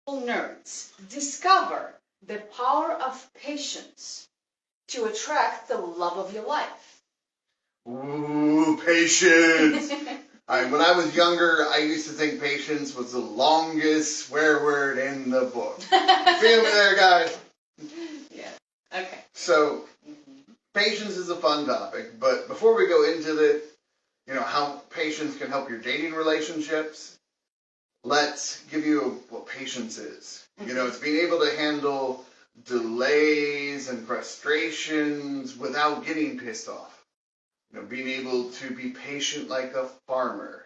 nerds, discover the power of patience to attract the love of your life. Ooh, patience! When I was younger, I used to think patience was the longest swear word in the book. Feel me there, guys? Yeah. Okay. So, patience is a fun topic, but before we go into how patience can help your dating relationships, let's give you what patience is. It's being able to handle delays and frustrations without getting pissed off. Being able to be patient like a farmer.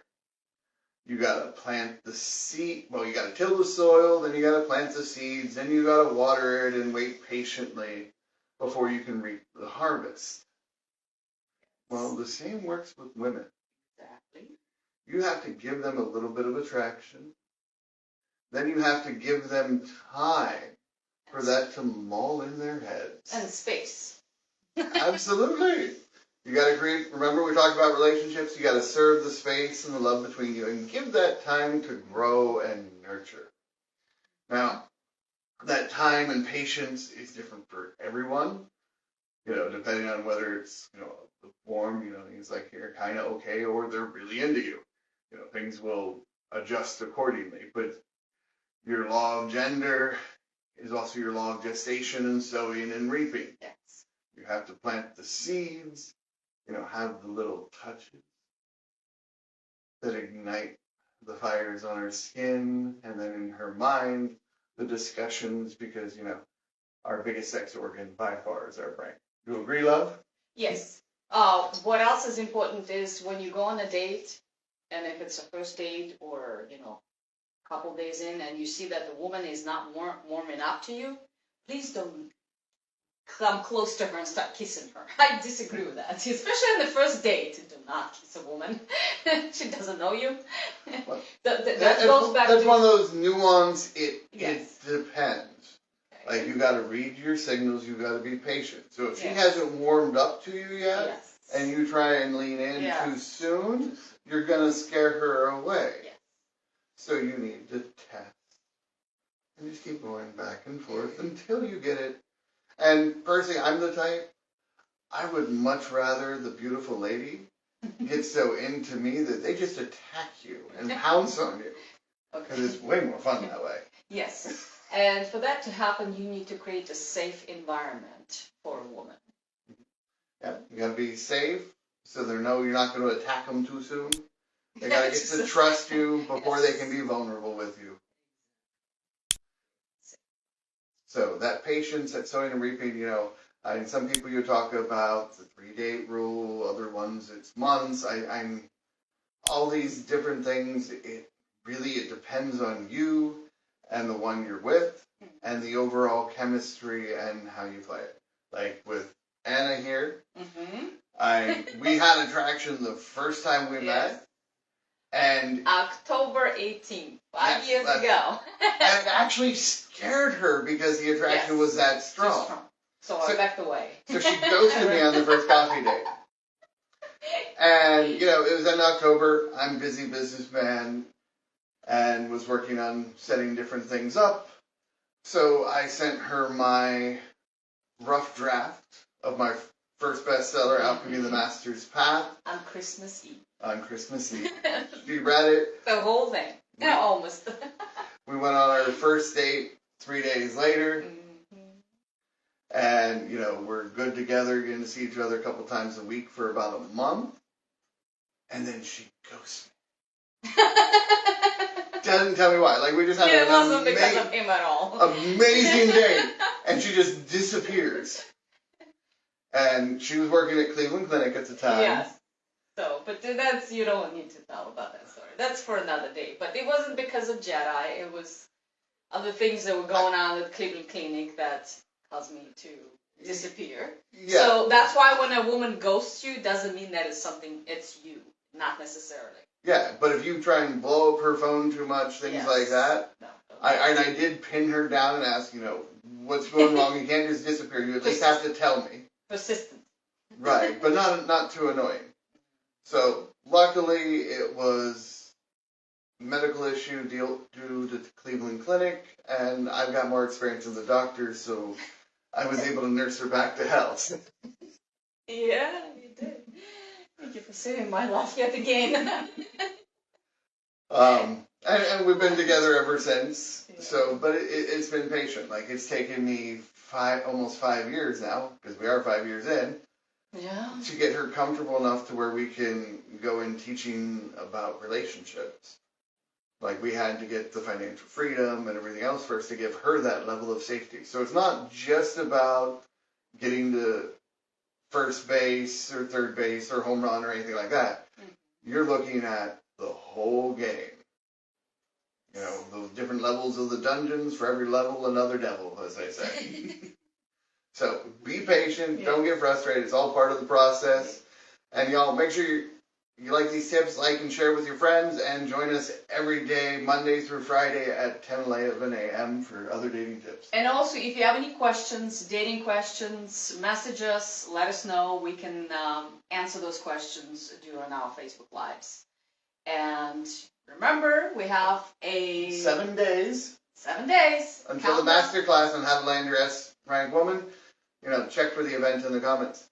You gotta plant the seed. Well, you gotta till the soil, then you gotta plant the seeds, then you gotta water it and wait patiently before you can reap the harvest. Well, the same works with women. Exactly. You have to give them a little bit of attraction. Then you have to give them time for that to mull in their heads. And space. Absolutely. You got to create, remember we talked about relationships, you got to serve the space and the love between you and give that time to grow and nurture. Now, that time and patience is different for everyone, depending on whether it's, the form, things like you're kind of okay or they're really into you. Things will adjust accordingly, but your law of gender is also your law of gestation and sowing and reaping. Yes. You have to plant the seeds, have the little touches that ignite the fires on her skin, and then in her mind, the discussions, because, our biggest sex organ by far is our brain. Do you agree, love? Yes. What else is important is when you go on a date, and if it's a first date or, a couple days in, and you see that the woman is not warming up to you, please don't come close to her and start kissing her. I disagree with that. Especially on the first date, do not kiss a woman. She doesn't know you. Well, that goes back that's to... one of those nuance, it Yes. depends. Okay. Like, you got to read your signals, you got to be patient. So if she Yes. hasn't warmed up to you yet, Yes. and you try and lean in too soon, you're going to scare her away. Yes. So you need to test. And just keep going back and forth until you get it. And personally, I'm the type, I would much rather the beautiful lady get so into me that they just attack you and pounce on you. Because it's way more fun that way. Yes. And for that to happen, you need to create a safe environment for a woman. Yeah, you got to be safe so they know you're not going to attack them too soon. They got to get to trust you before they can be vulnerable with you. So that patience, that sowing and reaping, and some people you talk about the 3-date rule, other ones it's months. I'm all these different things. It depends on you and the one you're with and the overall chemistry and how you play it. Like with Anna here, we had attraction the first time we met. And October 18th, 5 years ago. And it actually scared her because the attraction was that strong. So I backed away. So she ghosted me on the first coffee date. And, it was in October. I'm a busy businessman and was working on setting different things up. So I sent her my rough draft of my first bestseller, Alchemy of the Master's Path. On Christmas Eve. On Christmas Eve. She read it. The whole thing. Almost. We went on our first date 3 days later. And, we're good together, getting to see each other a couple times a week for about a month. And then she ghosted me. Doesn't tell me why. Like, we just had it wasn't because of him at all. Amazing date. And she just disappears. And she was working at Cleveland Clinic at the time. Yes. So, but that's, you don't need to tell about that story. That's for another day. But it wasn't because of Jedi. It was other things that were going on at Cleveland Clinic that caused me to disappear. Yeah. So that's why when a woman ghosts you, doesn't mean that it's you. Not necessarily. Yeah, but if you try and blow up her phone too much, things like that. No. I did pin her down and ask, what's going wrong? You can't just disappear. You at least have to tell me. Persistent. Right, but not too annoying. So luckily it was medical issue due to the Cleveland Clinic, and I've got more experience as a doctor, so I was able to nurse her back to health. Yeah, you did. Thank you for saving my life yet again. And we've been together ever since. So, but it's been patient. Like, it's taken me almost 5 years now, because we are 5 years in, Yeah. to get her comfortable enough to where we can go in teaching about relationships. Like, we had to get the financial freedom and everything else first to give her that level of safety. So it's not just about getting to first base or third base or home run or anything like that. Mm-hmm. You're looking at the whole game. You know, those different levels of the dungeons, for every level another devil, as they say. So be patient, don't get frustrated, it's all part of the process. And y'all, make sure you like these tips, like and share with your friends, and join us every day, Monday through Friday at 10:11 a.m. for other dating tips. And also, if you have any questions, dating questions, message us, let us know. We can answer those questions during our Facebook Lives. And remember, we have a 7 days. 7 days. Until the master class on how to land your S-rank woman. You know, check for the event in the comments.